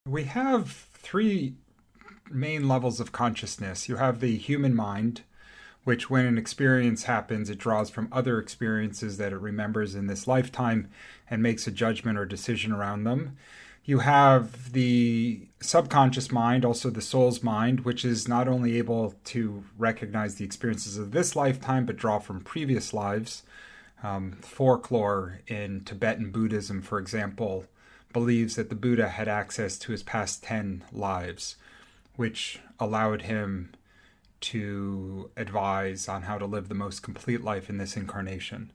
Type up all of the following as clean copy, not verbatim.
We have three main levels of consciousness. You have the human mind, which, when an experience happens, it draws from other experiences that it remembers in this lifetime and makes a judgment or decision around them. You have the subconscious mind, also the soul's mind, which is not only able to recognize the experiences of this lifetime, but draw from previous lives. Folklore in Tibetan Buddhism, for example, believes that the Buddha had access to his past 10 lives, which allowed him to advise on how to live the most complete life in this incarnation.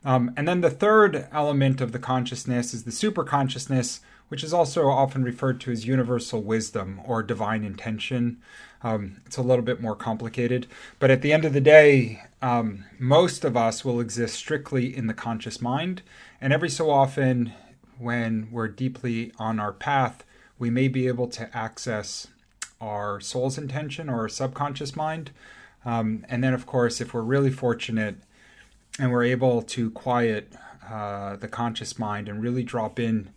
And then the third element of the consciousness is the superconsciousness, which is also often referred to as universal wisdom or divine intention. It's a little bit more complicated. But at the end of the day, most of us will exist strictly in the conscious mind. And every so often, when we're deeply on our path, we may be able to access our soul's intention or our subconscious mind. And then, of course, if we're really fortunate and we're able to quiet the conscious mind and really drop in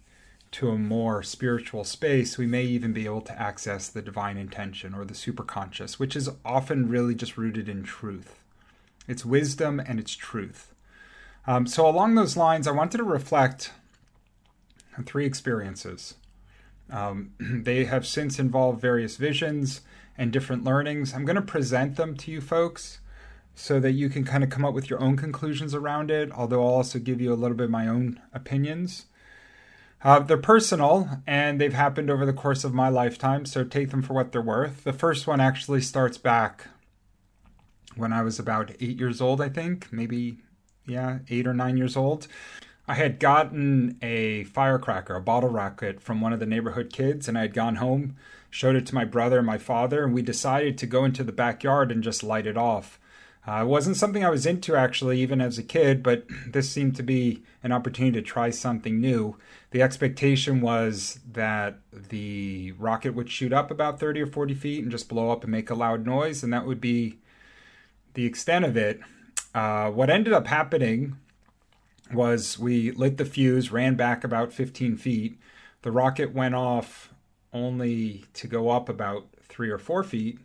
to a more spiritual space, we may even be able to access the divine intention or the superconscious, which is often really just rooted in truth. It's wisdom and it's truth. So along those lines, I wanted to reflect on three experiences. They have since involved various visions and different learnings. I'm going to present them to you folks so that you can kind of come up with your own conclusions around it, although I'll also give you a little bit of my own opinions. They're personal, and they've happened over the course of my lifetime, so take them for what they're worth. The first one actually starts back when I was about 8 years old, I think. Maybe, 8 or 9 years old. I had gotten a firecracker, a bottle rocket, from one of the neighborhood kids, and I had gone home, showed it to my brother and my father, and we decided to go into the backyard and just light it off. It wasn't something I was into, actually, even as a kid, but this seemed to be an opportunity to try something new. The expectation was that the rocket would shoot up about 30 or 40 feet and just blow up and make a loud noise, and that would be the extent of it. What ended up happening was we lit the fuse, ran back about 15 feet. The rocket went off only to go up about 3 or 4 feet,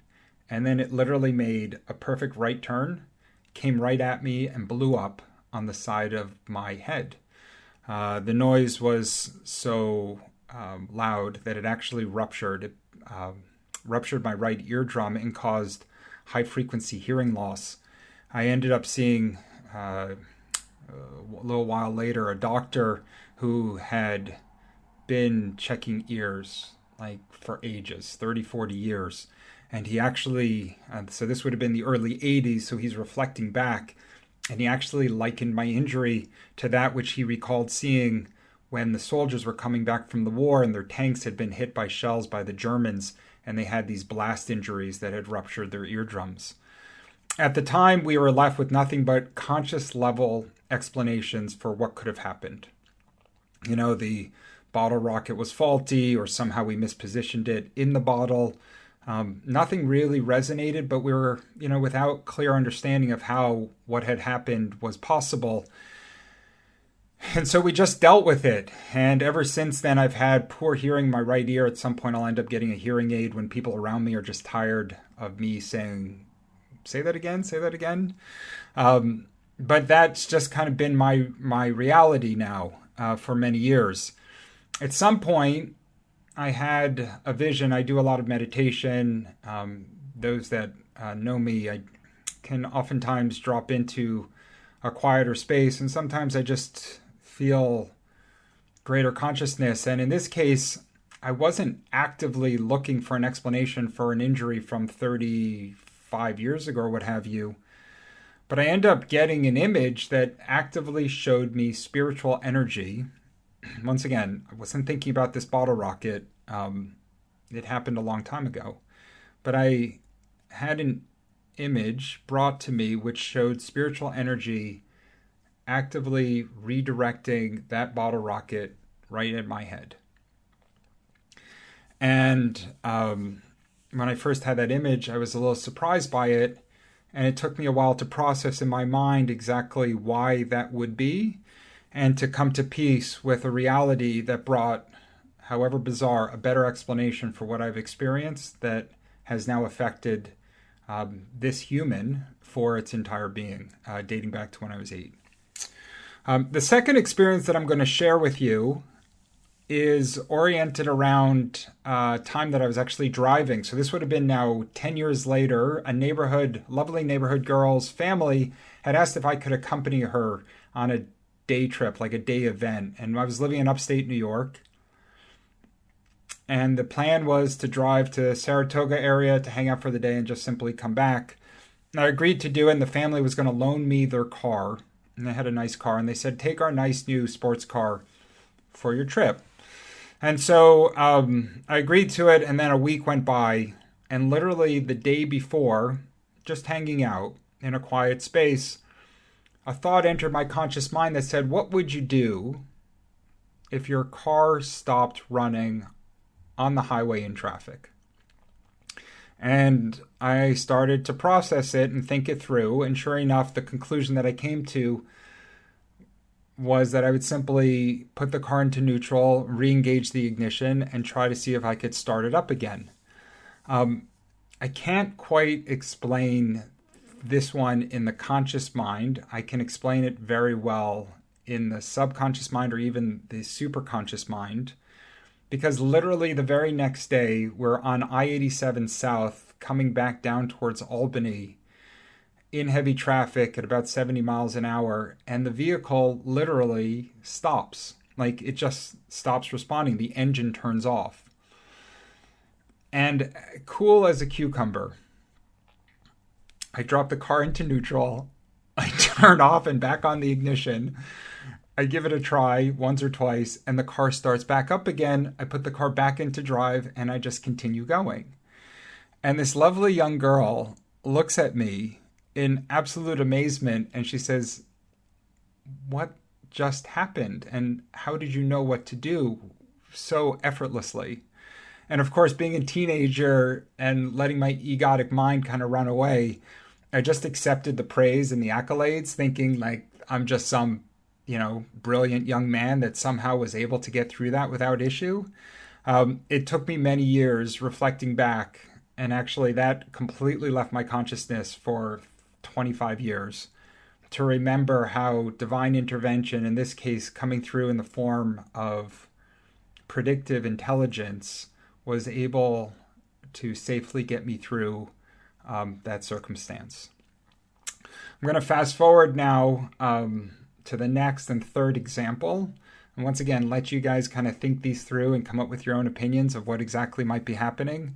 and then it literally made a perfect right turn, came right at me, and blew up on the side of my head. The noise was so loud that it actually ruptured. It ruptured my right eardrum and caused high-frequency hearing loss. I ended up seeing, a little while later, a doctor who had been checking ears like for ages, 30, 40 years. And he actually, so this would have been the early 80s, so he's reflecting back, and he actually likened my injury to that which he recalled seeing when the soldiers were coming back from the war and their tanks had been hit by shells by the Germans, and they had these blast injuries that had ruptured their eardrums. At the time, we were left with nothing but conscious level explanations for what could have happened. The bottle rocket was faulty, or somehow we mispositioned it in the bottle. Nothing really resonated, but we were, without clear understanding of how what had happened was possible. And so we just dealt with it. And ever since then, I've had poor hearing in my right ear. At some point, I'll end up getting a hearing aid when people around me are just tired of me saying, say that again, say that again. But that's just kind of been my reality now for many years. At some point, I had a vision. I do a lot of meditation. Those that know me, I can oftentimes drop into a quieter space, and sometimes I just feel greater consciousness. And in this case, I wasn't actively looking for an explanation for an injury from 35 years ago or what have you, but I ended up getting an image that actively showed me spiritual energy. Once again, I wasn't thinking about this bottle rocket. It happened a long time ago. But I had an image brought to me which showed spiritual energy actively redirecting that bottle rocket right at my head. And when I first had that image, I was a little surprised by it. And it took me a while to process in my mind exactly why that would be, and to come to peace with a reality that brought however bizarre, a better explanation for what I've experienced that has now affected this human for its entire being, dating back to when I was 8. The second experience that I'm going to share with you is oriented around time that I was actually driving. So this would have been now 10 years later. A lovely neighborhood girl's family had asked if I could accompany her on a day trip, like a day event. And I was living in upstate New York. And the plan was to drive to Saratoga area to hang out for the day and just simply come back. And I agreed to do it, and the family was going to loan me their car. And they had a nice car. And they said, take our nice new sports car for your trip. And so I agreed to it, and then a week went by, and literally the day before, just hanging out in a quiet space, a thought entered my conscious mind that said, what would you do if your car stopped running on the highway in traffic? And I started to process it and think it through, and sure enough, the conclusion that I came to was that I would simply put the car into neutral, re-engage the ignition, and try to see if I could start it up again. I can't quite explain this one in the conscious mind. I can explain it very well in the subconscious mind or even the superconscious mind, because literally the very next day, we're on I-87 South coming back down towards Albany in heavy traffic at about 70 miles an hour, and the vehicle literally stops. Like, it just stops responding. The engine turns off. And cool as a cucumber, I drop the car into neutral. I turn off and back on the ignition. I give it a try once or twice, and the car starts back up again. I put the car back into drive, and I just continue going. And this lovely young girl looks at me in absolute amazement, and she says, what just happened? And how did you know what to do so effortlessly? And of course, being a teenager and letting my egotic mind kind of run away, I just accepted the praise and the accolades, thinking like I'm just some, brilliant young man that somehow was able to get through that without issue. It took me many years reflecting back, and actually that completely left my consciousness for 25 years, to remember how divine intervention, in this case coming through in the form of predictive intelligence, was able to safely get me through that circumstance. I'm going to fast forward now to the next and third example, and once again let you guys kind of think these through and come up with your own opinions of what exactly might be happening.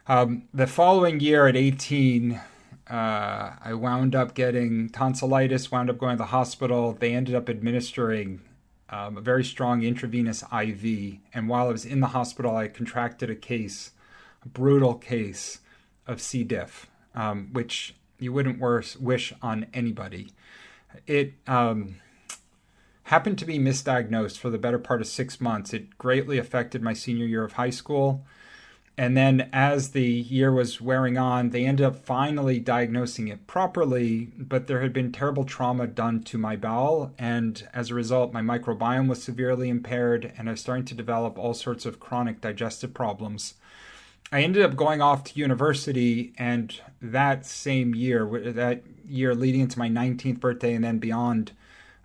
The following year at 18, I wound up getting tonsillitis, wound up going to the hospital. They ended up administering a very strong intravenous IV. And while I was in the hospital, I contracted a brutal case of C. diff, which you wouldn't wish on anybody. It happened to be misdiagnosed for the better part of 6 months. It greatly affected my senior year of high school. And then as the year was wearing on, they ended up finally diagnosing it properly, but there had been terrible trauma done to my bowel. And as a result, my microbiome was severely impaired, and I was starting to develop all sorts of chronic digestive problems. I ended up going off to university, and that year leading into my 19th birthday and then beyond,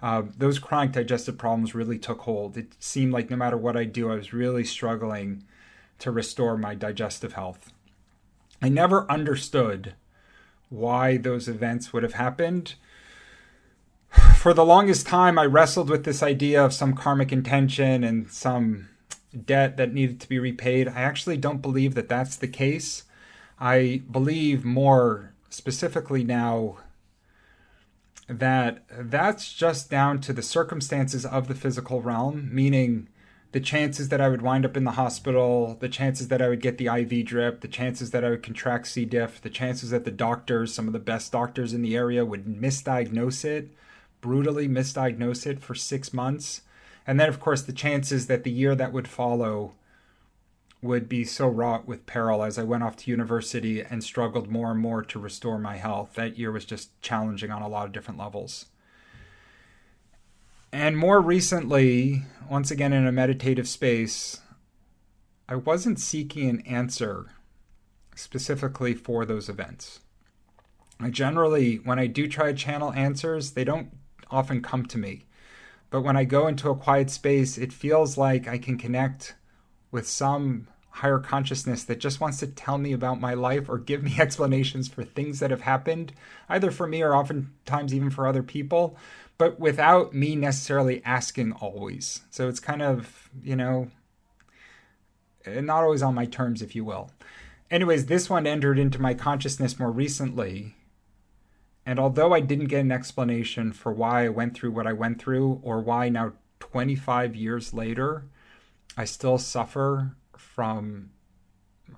those chronic digestive problems really took hold. It seemed like no matter what I do, I was really struggling to restore my digestive health. I never understood why those events would have happened. For the longest time, I wrestled with this idea of some karmic intention and some debt that needed to be repaid. I actually don't believe that that's the case. I believe more specifically now that that's just down to the circumstances of the physical realm, meaning the chances that I would wind up in the hospital, the chances that I would get the IV drip, the chances that I would contract C. diff, the chances that the doctors, some of the best doctors in the area, would misdiagnose it, brutally misdiagnose it for 6 months. And then, of course, the chances that the year that would follow would be so wrought with peril as I went off to university and struggled more and more to restore my health. That year was just challenging on a lot of different levels. And more recently, once again in a meditative space, I wasn't seeking an answer specifically for those events. I generally, when I do try to channel answers, they don't often come to me. But when I go into a quiet space, it feels like I can connect with some higher consciousness that just wants to tell me about my life or give me explanations for things that have happened, either for me or oftentimes even for other people, but without me necessarily asking always. So it's kind of, not always on my terms, if you will. Anyways, this one entered into my consciousness more recently. And although I didn't get an explanation for why I went through what I went through, or why now 25 years later, I still suffer from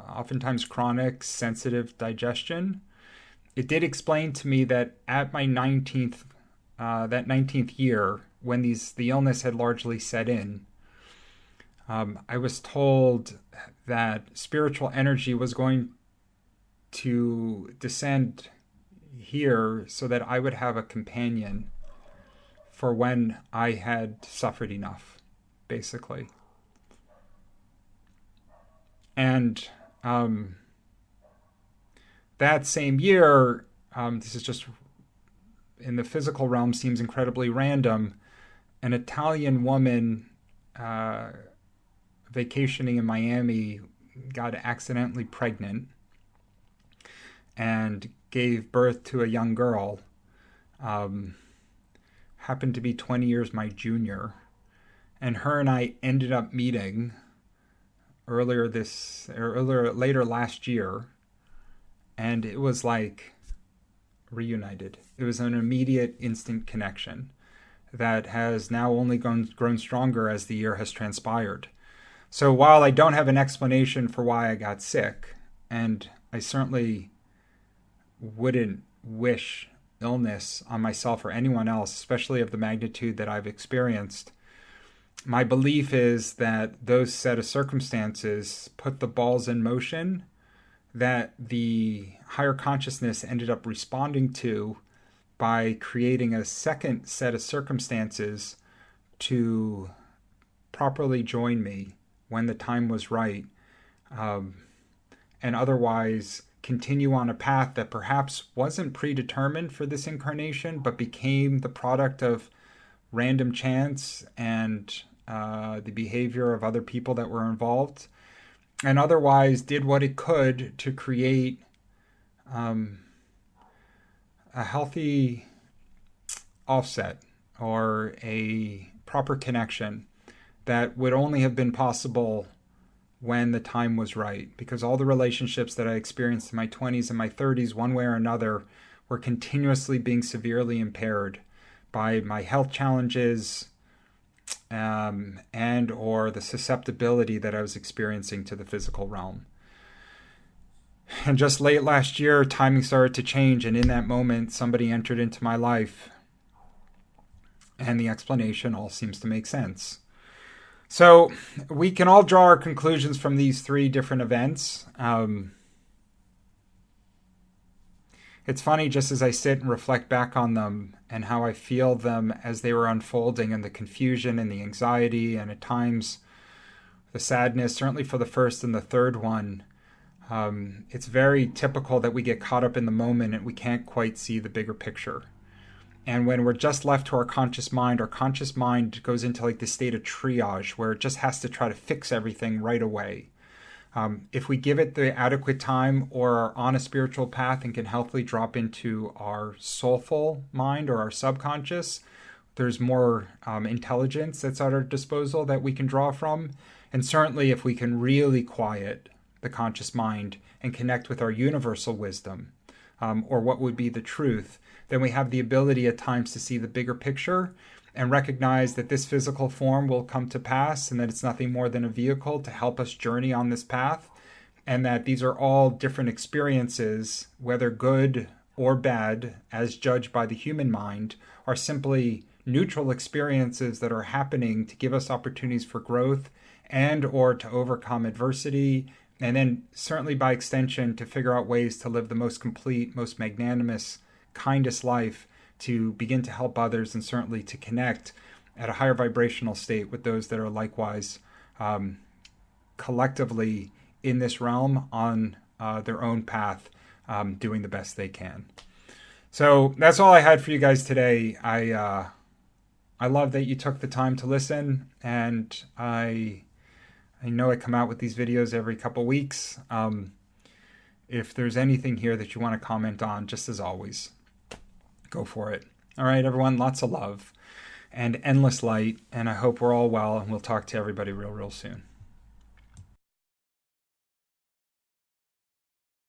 oftentimes chronic sensitive digestion, it did explain to me that at my 19th year, when the illness had largely set in, I was told that spiritual energy was going to descend here so that I would have a companion for when I had suffered enough, basically. And that same year, this is just in the physical realm, seems incredibly random, an Italian woman vacationing in Miami got accidentally pregnant and gave birth to a young girl, happened to be 20 years my junior, and her and I ended up meeting later last year, and it was like reunited. It was an immediate, instant connection that has now only grown stronger as the year has transpired. So while I don't have an explanation for why I got sick, and I certainly wouldn't wish illness on myself or anyone else, especially of the magnitude that I've experienced, my belief is that those set of circumstances put the balls in motion that the higher consciousness ended up responding to by creating a second set of circumstances to properly join me when the time was right, and otherwise continue on a path that perhaps wasn't predetermined for this incarnation, but became the product of random chance and the behavior of other people that were involved, and otherwise did what it could to create a healthy offset or a proper connection that would only have been possible when the time was right, because all the relationships that I experienced in my 20s and my 30s, one way or another, were continuously being severely impaired by my health challenges and or the susceptibility that I was experiencing to the physical realm. And just late last year, timing started to change, and in that moment, somebody entered into my life, and the explanation all seems to make sense. So we can all draw our conclusions from these three different events. It's funny, just as I sit and reflect back on them and how I feel them as they were unfolding, and the confusion and the anxiety and at times the sadness, certainly for the first and the third one. It's very typical that we get caught up in the moment and we can't quite see the bigger picture. And when we're just left to our conscious mind goes into like this state of triage where it just has to try to fix everything right away. If we give it the adequate time or are on a spiritual path and can healthily drop into our soulful mind or our subconscious, there's more intelligence that's at our disposal that we can draw from. And certainly if we can really quiet the conscious mind and connect with our universal wisdom, or what would be the truth, then we have the ability at times to see the bigger picture and recognize that this physical form will come to pass and that it's nothing more than a vehicle to help us journey on this path, and that these are all different experiences, whether good or bad, as judged by the human mind, are simply neutral experiences that are happening to give us opportunities for growth and or to overcome adversity, and then certainly by extension to figure out ways to live the most complete, most magnanimous, kindest life, to begin to help others, and certainly to connect at a higher vibrational state with those that are likewise collectively in this realm on their own path, doing the best they can. So that's all I had for you guys today. I love that you took the time to listen, and I know I come out with these videos every couple weeks. If there's anything here that you want to comment on, just as always, go for it. All right, everyone, lots of love and endless light, and I hope we're all well, and we'll talk to everybody real soon.